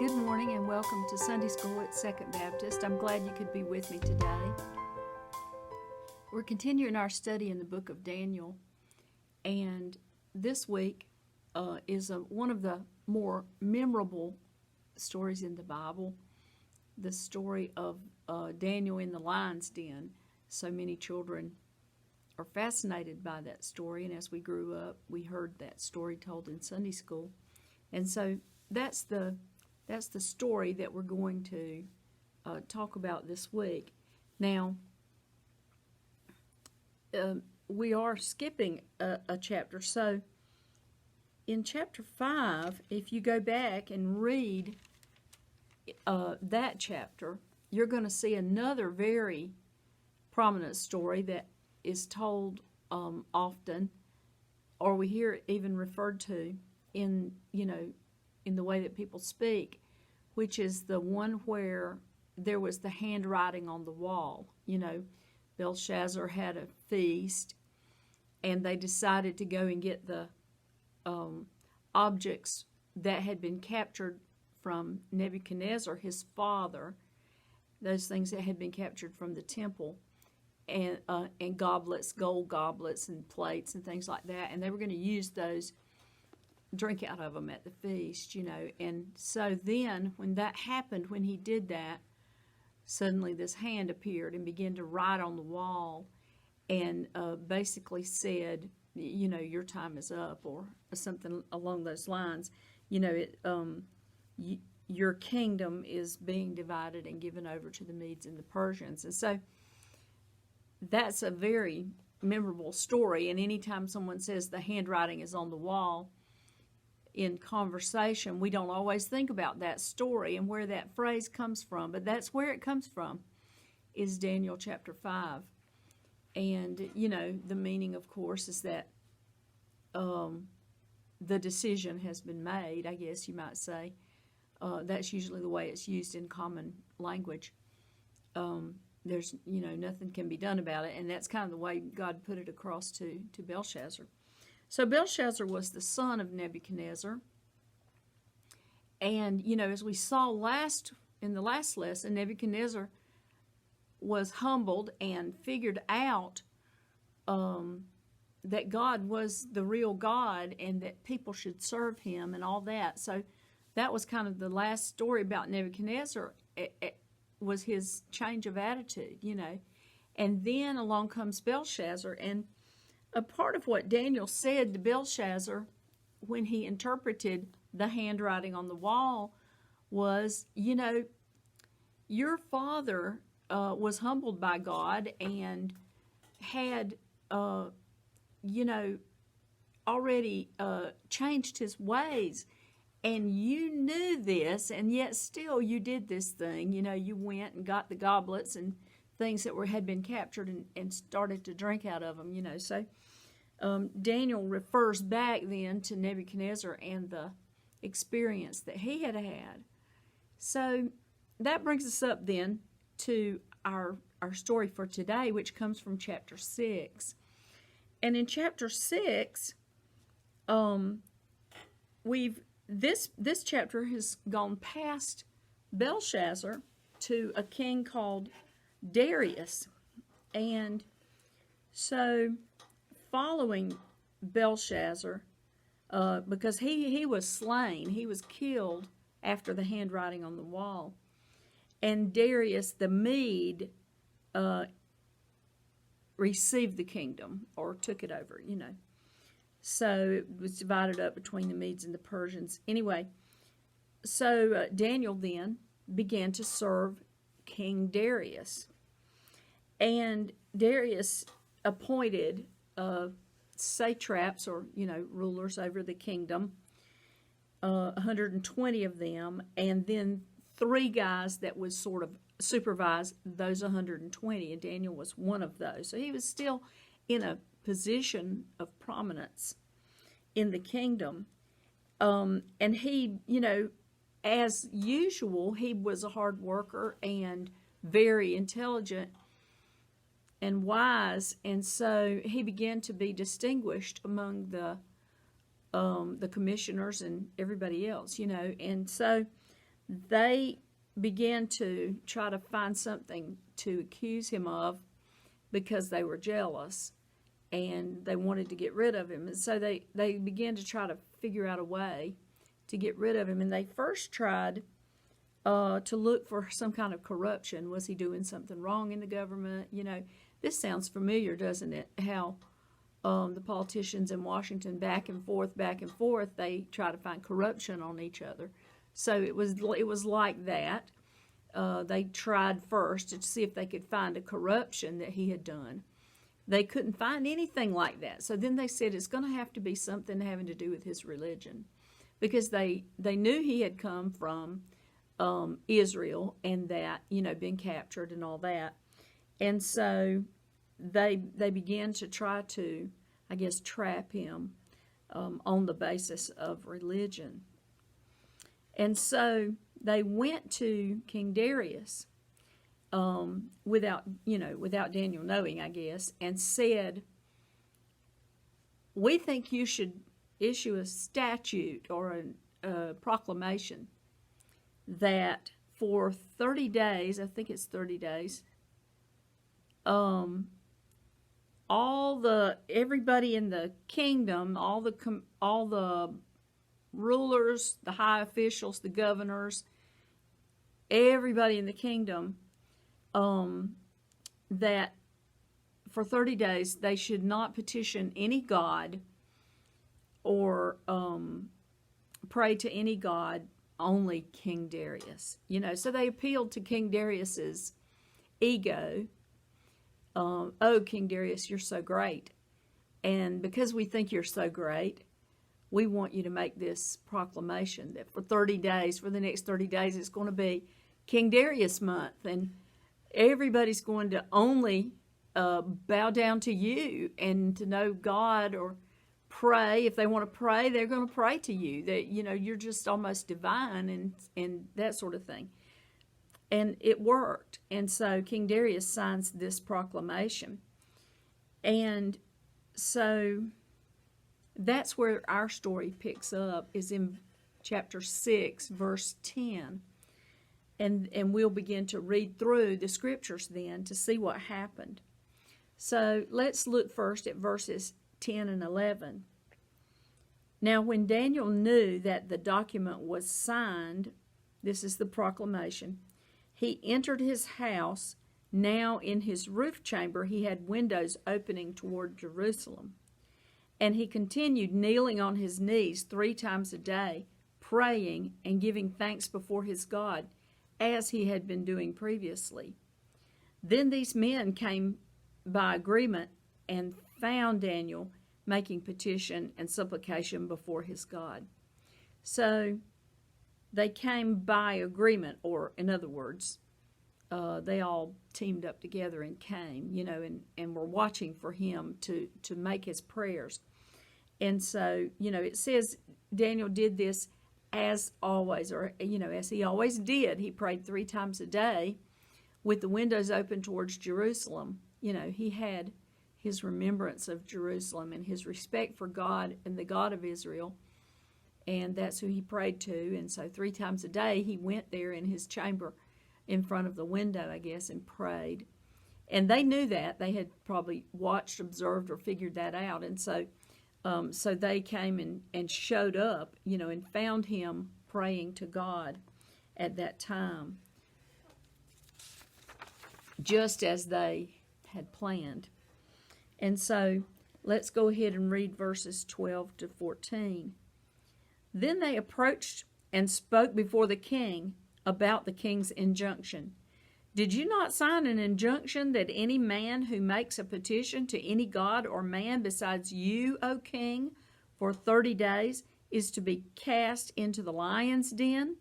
Good morning and welcome to Sunday School at Second Baptist. I'm glad you could be with me today. We're continuing our study in the book of Daniel, and this week is one of the more memorable stories in the Bible, the story of Daniel in the lion's den. So many children are fascinated by that story, and as we grew up, we heard that story told in Sunday school. And so that's the story that we're going to talk about this week. Now, we are skipping a chapter. So, in chapter 5, if you go back and read that chapter, you're going to see another very prominent story that is told often, or we hear it even referred to in the way that people speak, which is the one where there was the handwriting on the wall. Belshazzar had a feast, and they decided to go and get the objects that had been captured from Nebuchadnezzar, his father, those things that had been captured from the temple, and goblets, gold goblets and plates and things like that, and they were going to use those, drink out of them at the feast, and so then when that happened, when he did that, suddenly this hand appeared and began to write on the wall and basically said, your time is up, or something along those lines. Your kingdom is being divided and given over to the Medes and the Persians. And so that's a very memorable story, and anytime someone says the handwriting is on the wall in conversation, we don't always think about that story and where that phrase comes from, but that's where it comes from, is Daniel chapter 5. And, the meaning, of course, is that the decision has been made, I guess you might say. That's usually the way it's used in common language. There's, nothing can be done about it, and that's kind of the way God put it across to Belshazzar. So Belshazzar was the son of Nebuchadnezzar, and, as we saw in the last lesson, Nebuchadnezzar was humbled and figured out that God was the real God and that people should serve him and all that. So that was kind of the last story about Nebuchadnezzar. It was his change of attitude, And then along comes Belshazzar, and a part of what Daniel said to Belshazzar when he interpreted the handwriting on the wall was, your father was humbled by God and had, already changed his ways. And you knew this, and yet still you did this thing. You went and got the goblets and things that had been captured and started to drink out of them, So Daniel refers back then to Nebuchadnezzar and the experience that he had had. So that brings us up then to our story for today, which comes from chapter 6. And in chapter 6, this chapter has gone past Belshazzar to a king called Darius. And so following Belshazzar, because he was slain, he was killed after the handwriting on the wall. And Darius the Mede received the kingdom, or took it over, So it was divided up between the Medes and the Persians. Anyway, so Daniel then began to serve King Darius. And Darius appointed satraps, or, rulers over the kingdom, 120 of them, and then 3 guys that would sort of supervise those 120, and Daniel was one of those. So he was still in a position of prominence in the kingdom. And he, as usual, he was a hard worker and very intelligent and wise, and so he began to be distinguished among the commissioners and everybody else, And so they began to try to find something to accuse him of because they were jealous and they wanted to get rid of him. And so they began to try to figure out a way to get rid of him. And they first tried to look for some kind of corruption. Was he doing something wrong in the government? You know, this sounds familiar, doesn't it? How the politicians in Washington, back and forth, they try to find corruption on each other. So it was like that. They tried first to see if they could find a corruption that he had done. They couldn't find anything like that. So then they said it's going to have to be something having to do with his religion, because they knew he had come from Israel and that, you know, been captured and all that. And so they began to try to, I guess, trap him on the basis of religion. And so they went to King Darius without Daniel knowing, I guess, and said, we think you should issue a statute or a proclamation that for 30 days, I think it's 30 days, everybody in the kingdom, all the rulers, the high officials, the governors, everybody in the kingdom, that for 30 days they should not petition any god or pray to any god, only King Darius. You know, so they appealed to King Darius's ego. Oh, King Darius, you're so great. And because we think you're so great, we want you to make this proclamation that for 30 days, for the next 30 days, it's going to be King Darius month. And everybody's going to only bow down to you and to know God, or pray. If they want to pray, they're going to pray to you. That, you know, you're just almost divine and that sort of thing. And it worked. And so King Darius signs this proclamation. And so that's where our story picks up, is in chapter 6, verse 10. And we'll begin to read through the scriptures then to see what happened. So let's look first at verses 10 and 11. Now, when Daniel knew that the document was signed, this is the proclamation, he entered his house. Now in his roof chamber he had windows opening toward Jerusalem. And he continued kneeling on his knees 3 times a day, praying and giving thanks before his God, as he had been doing previously. Then these men came by agreement and found Daniel making petition and supplication before his God. So they came by agreement, or in other words, they all teamed up together and came, you know, and were watching for him to make his prayers. And so, you know, it says Daniel did this as always, or, you know, as he always did. He prayed 3 times a day with the windows open towards Jerusalem. You know, he had his remembrance of Jerusalem and his respect for God and the God of Israel, and that's who he prayed to. And so 3 times a day he went there in his chamber in front of the window, I guess, and prayed. And they knew that. They had probably watched, observed, or figured that out. And so they came and showed up, you know, and found him praying to God at that time, just as they had planned. And so let's go ahead and read verses 12 to 14. Then they approached and spoke before the king about the king's injunction. Did you not sign an injunction that any man who makes a petition to any god or man besides you, O king, for 30 days is to be cast into the lion's den?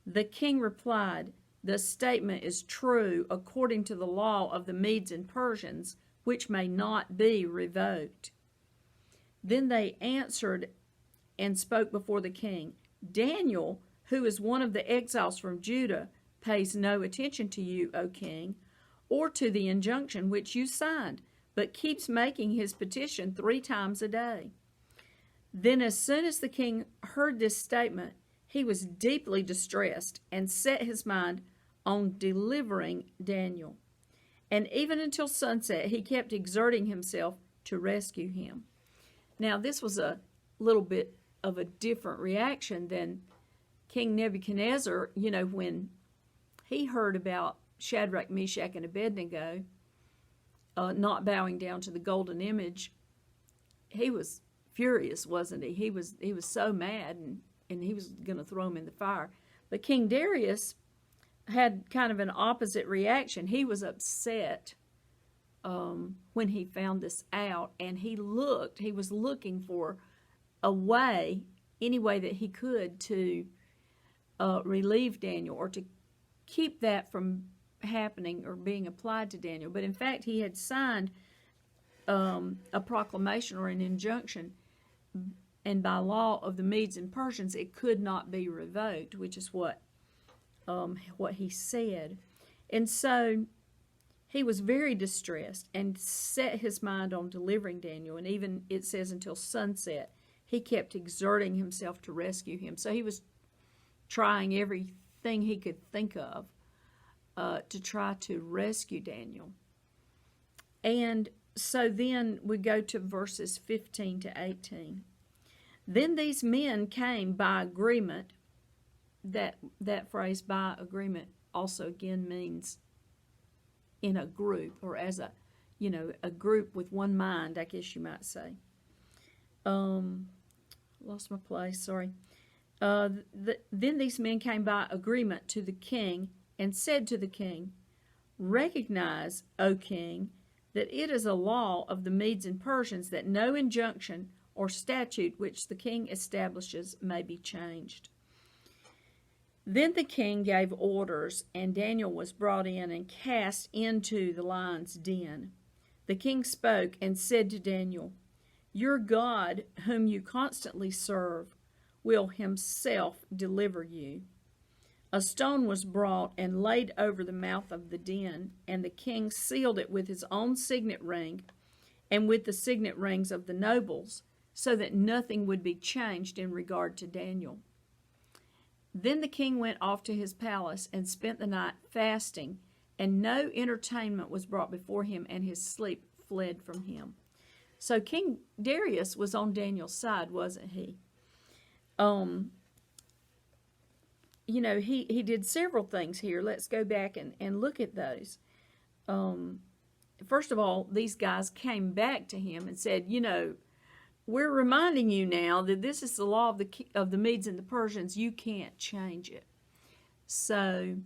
The king replied, the statement is true according to the law of the Medes and Persians, which may not be revoked. Then they answered and spoke before the king, Daniel, who is one of the exiles from Judah, pays no attention to you, O king, or to the injunction which you signed, but keeps making his petition 3 times a day. Then as soon as the king heard this statement, he was deeply distressed and set his mind on delivering Daniel. And even until sunset, he kept exerting himself to rescue him. Now, this was a little bit of a different reaction than King Nebuchadnezzar, when he heard about Shadrach, Meshach, and Abednego not bowing down to the golden image. He was furious, wasn't he? He was so mad, and he was going to throw him in the fire. But King Darius had kind of an opposite reaction. He was upset when he found this out, and he was looking for a way, any way that he could, to relieve Daniel or to keep that from happening or being applied to Daniel. But in fact, he had signed a proclamation or an injunction, and by law of the Medes and Persians, it could not be revoked, which is what he said. And so he was very distressed and set his mind on delivering Daniel. And even, it says, until sunset, he kept exerting himself to rescue him. So he was trying everything he could think of to try to rescue Daniel. And so then we go to verses 15 to 18. Then these men came by agreement. That phrase, by agreement, also again means in a group, or as a group with one mind, I guess you might say. Lost my place, sorry. Then these men came by agreement to the king and said to the king, "Recognize, O king, that it is a law of the Medes and Persians that no injunction or statute which the king establishes may be changed." Then the king gave orders, and Daniel was brought in and cast into the lion's den. The king spoke and said to Daniel, "Your God, whom you constantly serve, will himself deliver you." A stone was brought and laid over the mouth of the den, and the king sealed it with his own signet ring and with the signet rings of the nobles, so that nothing would be changed in regard to Daniel. Then the king went off to his palace and spent the night fasting, and no entertainment was brought before him, and his sleep fled from him. So King Darius was on Daniel's side, wasn't he? He did several things here. Let's go back and look at those. First of all, these guys came back to him and said, we're reminding you now that this is the law of the Medes and the Persians. You can't change it. So,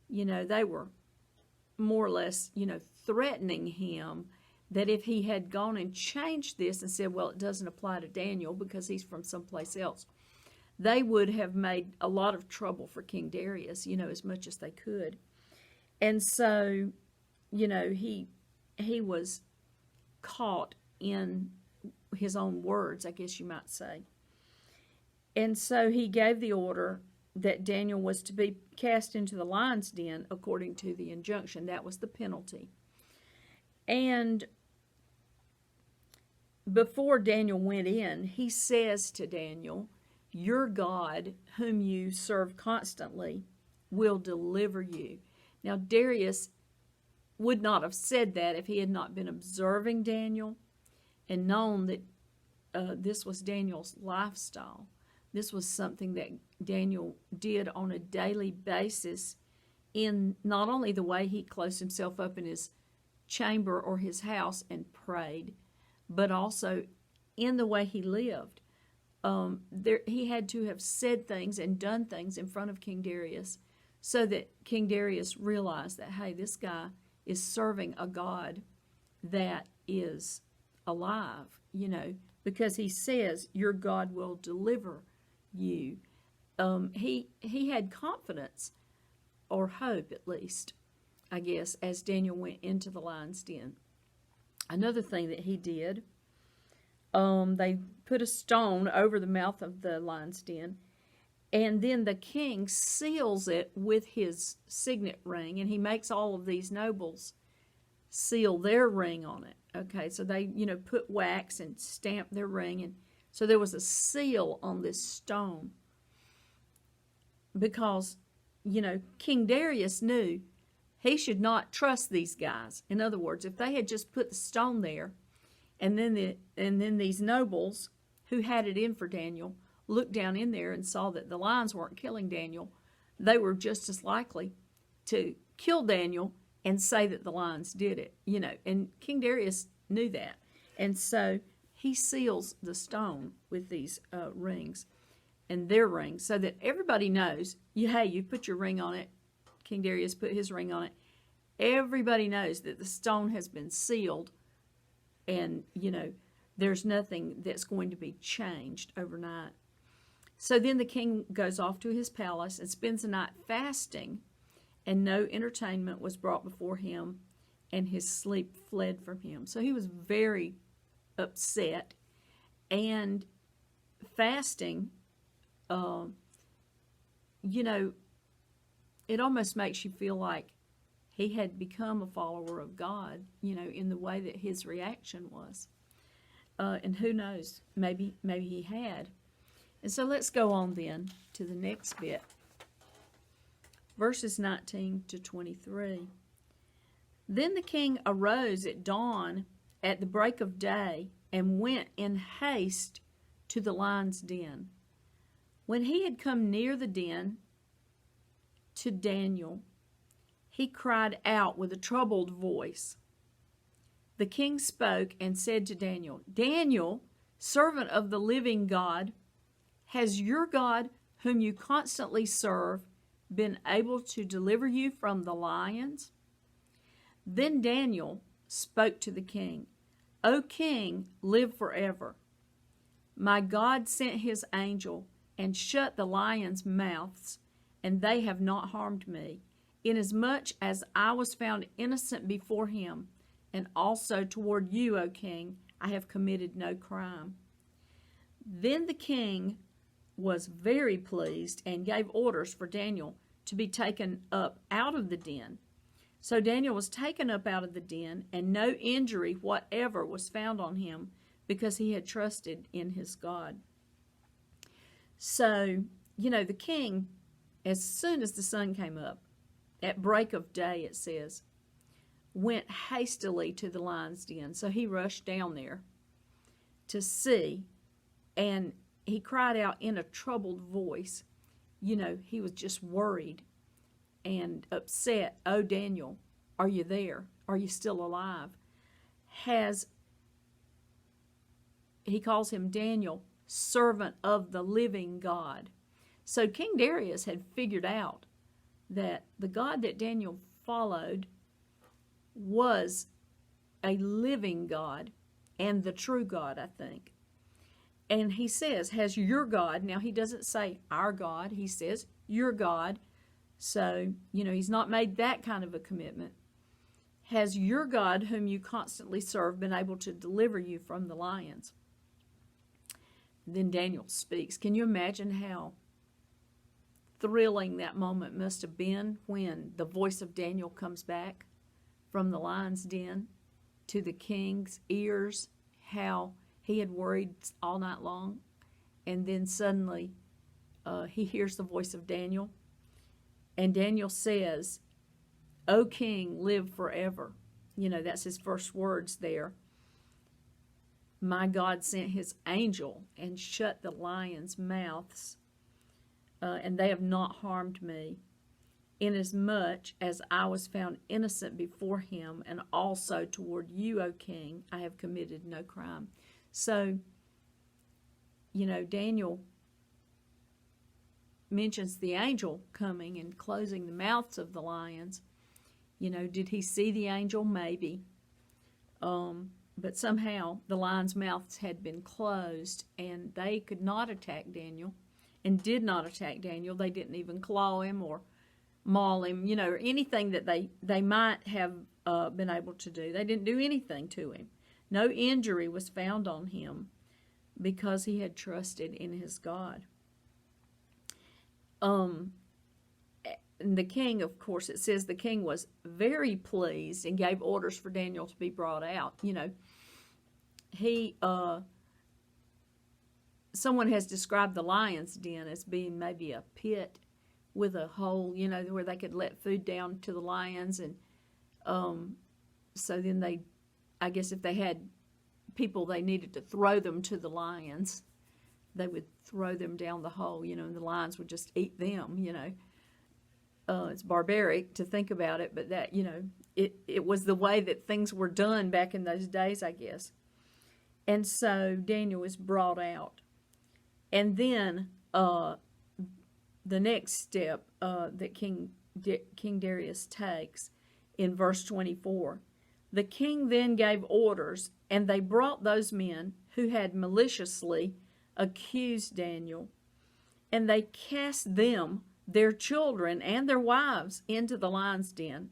they were more or less, threatening him that if he had gone and changed this and said, well, it doesn't apply to Daniel because he's from someplace else, they would have made a lot of trouble for King Darius, as much as they could. And so, he was caught in his own words, I guess you might say. And so he gave the order that Daniel was to be cast into the lion's den according to the injunction. That was the penalty. And before Daniel went in, he says to Daniel, "Your God, whom you serve constantly, will deliver you." Now, Darius would not have said that if he had not been observing Daniel and known that this was Daniel's lifestyle. This was something that Daniel did on a daily basis, in not only the way he closed himself up in his chamber or his house and prayed, but also in the way he lived. He had to have said things and done things in front of King Darius so that King Darius realized that, hey, this guy is serving a God that is alive, because he says, your God will deliver you. He had confidence, or hope at least, I guess, as Daniel went into the lion's den. Another thing that he did, they put a stone over the mouth of the lion's den, and then the king seals it with his signet ring, and he makes all of these nobles seal their ring on it. Okay, so they, put wax and stamp their ring, and so there was a seal on this stone. because, King Darius knew he should not trust these guys. In other words, if they had just put the stone there, and then these nobles who had it in for Daniel looked down in there and saw that the lions weren't killing Daniel, they were just as likely to kill Daniel and say that the lions did it, And King Darius knew that. And so he seals the stone with these rings and their rings so that everybody knows, you put your ring on it. King Darius put his ring on it. Everybody knows that the stone has been sealed and, there's nothing that's going to be changed overnight. So then the king goes off to his palace and spends the night fasting, and no entertainment was brought before him, and his sleep fled from him. So he was very upset, and fasting, it almost makes you feel like he had become a follower of God, in the way that his reaction was. And who knows, maybe he had. And so let's go on then to the next bit. Verses 19 to 23. Then the king arose at dawn at the break of day and went in haste to the lion's den. When he had come near the den to Daniel, he cried out with a troubled voice. The king spoke and said to Daniel, Daniel, servant of the living God, has your God, whom you constantly serve, been able to deliver you from the lions? Then Daniel spoke to the king, O king, live forever. My God sent his angel and shut the lions' mouths, and they have not harmed me, inasmuch as I was found innocent before him, and also toward you, O king, I have committed no crime. Then the king was very pleased and gave orders for Daniel to be taken up out of the den. So Daniel was taken up out of the den, and no injury whatever was found on him, because he had trusted in his God. So, the king, as soon as the sun came up, at break of day, it says, went hastily to the lion's den. So he rushed down there to see, and he cried out in a troubled voice. He was just worried and upset. Oh, Daniel, are you there? Are you still alive? He calls him Daniel, servant of the living God. So King Darius had figured out that the God that Daniel followed was a living God and the true God, I think. And he says, has your God, now he doesn't say our God, he says your God. So, he's not made that kind of a commitment. Has your God, whom you constantly serve, been able to deliver you from the lions? Then Daniel speaks. Can you imagine how thrilling that moment must have been when the voice of Daniel comes back from the lion's den to the king's ears, how he had worried all night long, and then suddenly he hears the voice of Daniel, and Daniel says, O king, live forever. That's his first words there. My God sent his angel and shut the lions' mouths, and they have not harmed me, inasmuch as I was found innocent before him, and also toward you, O king, I have committed no crime. So, Daniel mentions the angel coming and closing the mouths of the lions. Did he see the angel? Maybe. But somehow the lions' mouths had been closed, and they could not attack Daniel, and did not attack Daniel. They didn't even claw him or maul him, or anything that they might have been able to do. They didn't do anything to him. No injury was found on him because he had trusted in his God. And the king, of course, it says the king was very pleased and gave orders for Daniel to be brought out. Someone has described the lion's den as being maybe a pit with a hole, you know, where they could let food down to the lions. And so then they, I guess if they had people they needed to throw them to the lions, they would throw them down the hole, you know, and the lions would just eat them, you know. It's barbaric to think about it, but that, you know, it was the way that things were done back in those days, I guess. And so Daniel was brought out. And then the next step that King Darius takes in verse 24, the king then gave orders, and they brought those men who had maliciously accused Daniel, and they cast them, their children, and their wives into the lion's den.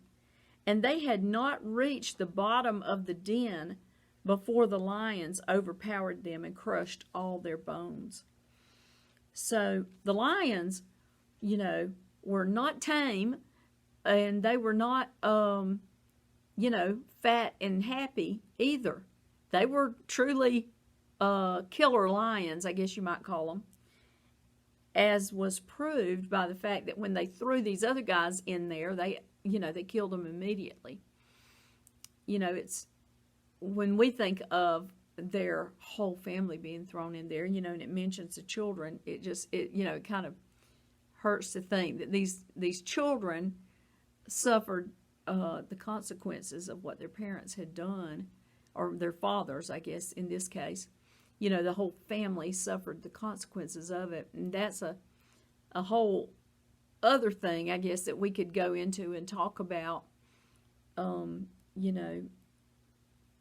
And they had not reached the bottom of the den before the lions overpowered them and crushed all their bones. So the lions, you know, were not tame, and they were not, you know, fat and happy either. They were truly killer lions, I guess you might call them, as was proved by the fact that when they threw these other guys in there, they killed them immediately. You know, it's when we think of their whole family being thrown in there, you know, and it mentions the children, it kind of hurts to think that these children suffered the consequences of what their parents had done, or their fathers, I guess, in this case. You know, the whole family suffered the consequences of it. And that's a whole other thing, I guess, that we could go into and talk about, you know.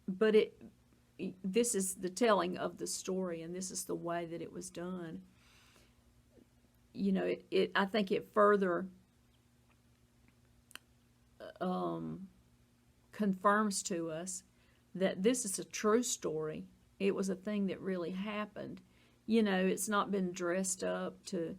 But this is the telling of the story, and this is the way that it was done. You know, I think it further confirms to us that this is a true story. It was a thing that really happened. You know, it's not been dressed up to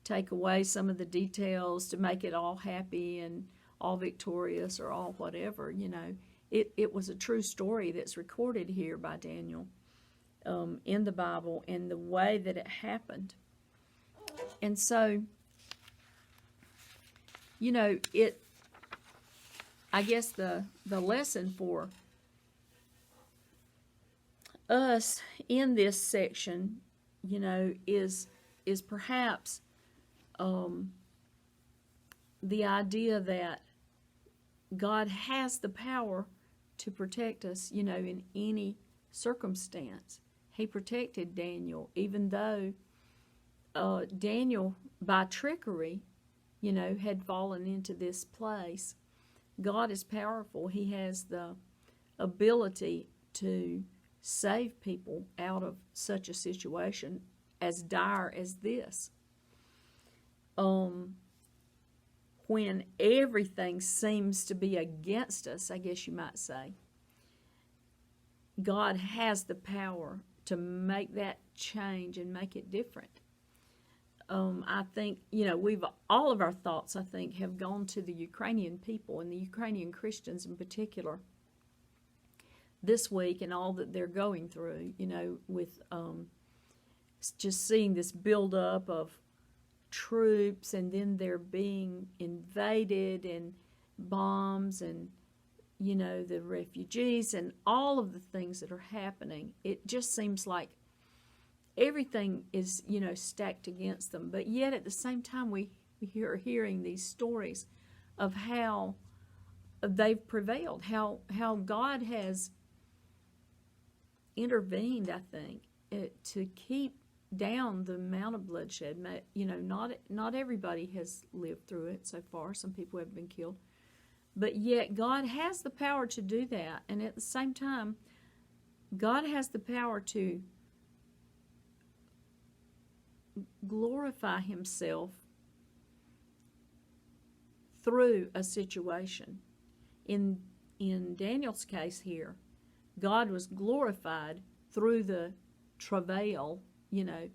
take away some of the details to make it all happy and all victorious or all whatever, you know. It was a true story that's recorded here by Daniel in the Bible, and the way that it happened. And so, you know, I guess the lesson for us in this section, you know, is perhaps the idea that God has the power to protect us, you know, in any circumstance. He protected Daniel, even though Daniel, by trickery, you know, had fallen into this place. God is powerful. He has the ability to save people out of such a situation as dire as this. When everything seems to be against us, I guess you might say, God has the power to make that change and make it different. I think, you know, all of our thoughts, I think, have gone to the Ukrainian people and the Ukrainian Christians in particular this week, and all that they're going through, you know, with just seeing this buildup of troops, and then they're being invaded, and bombs, and, you know, the refugees, and all of the things that are happening. It just seems like everything is, you know, stacked against them. But yet at the same time, we are hearing these stories of how they've prevailed, how God has intervened, I think, to keep down the amount of bloodshed. You know, not everybody has lived through it so far. Some people have been killed. But yet God has the power to do that. And at the same time, God has the power to glorify himself through a situation. In Daniel's case here, God was glorified through the travail, you know,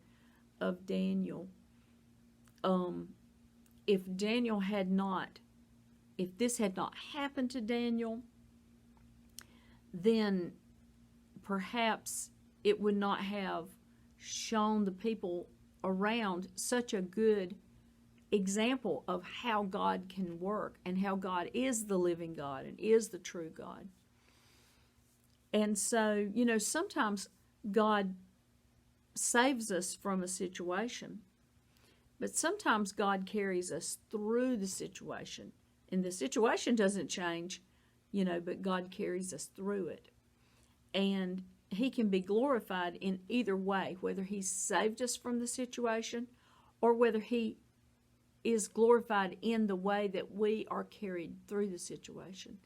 of Daniel. If this had not happened to Daniel, then perhaps it would not have shown the people around such a good example of how God can work and how God is the living God and is the true God. And so, sometimes God saves us from a situation, but sometimes God carries us through the situation. And the situation doesn't change, but God carries us through it. And he can be glorified in either way, whether he saved us from the situation or whether he is glorified in the way that we are carried through the situation.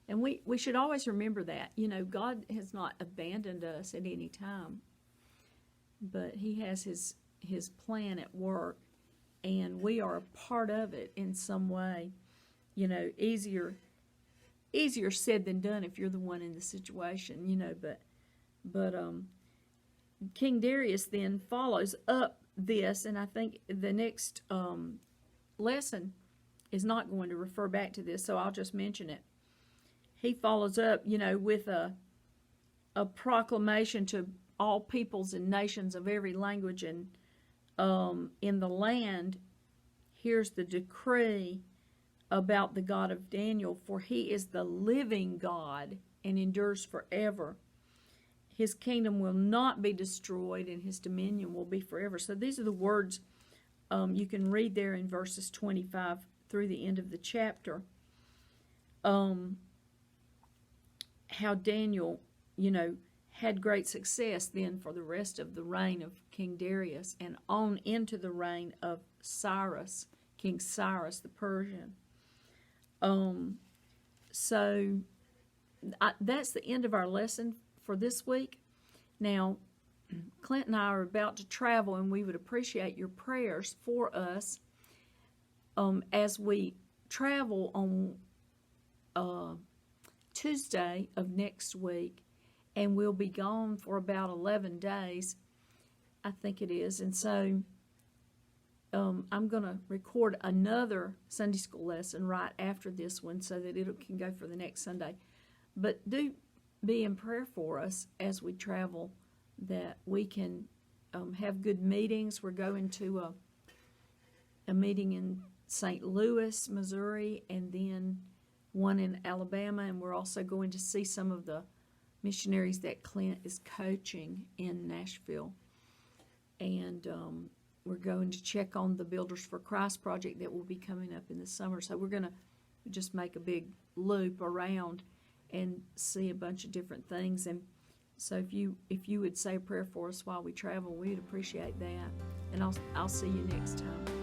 And we should always remember that. God has not abandoned us at any time, but he has his plan at work, and we are a part of it in some way. Easier said than done if you're the one in the situation, but King Darius then follows up this, and I think the next lesson is not going to refer back to this, so I'll just mention it. He follows up, with a proclamation to all peoples and nations of every language and in the land. Here's the decree about the God of Daniel: for he is the living God and endures forever. His kingdom will not be destroyed, and his dominion will be forever. So these are the words you can read there in verses 25 through the end of the chapter. How Daniel, had great success then for the rest of the reign of King Darius and on into the reign of Cyrus, King Cyrus the Persian. So that's the end of our lesson for this week. Now, Clint and I are about to travel, and we would appreciate your prayers for us as we travel on Tuesday of next week, and we'll be gone for about 11 days, I think it is. And so I'm going to record another Sunday school lesson right after this one so that it can go for the next Sunday. But do be in prayer for us as we travel, that we can have good meetings. We're going to a meeting in St. Louis, Missouri, and then one in Alabama, and we're also going to see some of the missionaries that Clint is coaching in Nashville. And we're going to check on the Builders for Christ project that will be coming up in the summer. So we're going to just make a big loop around and see a bunch of different things. And so if you would say a prayer for us while we travel, we'd appreciate that. And I'll see you next time.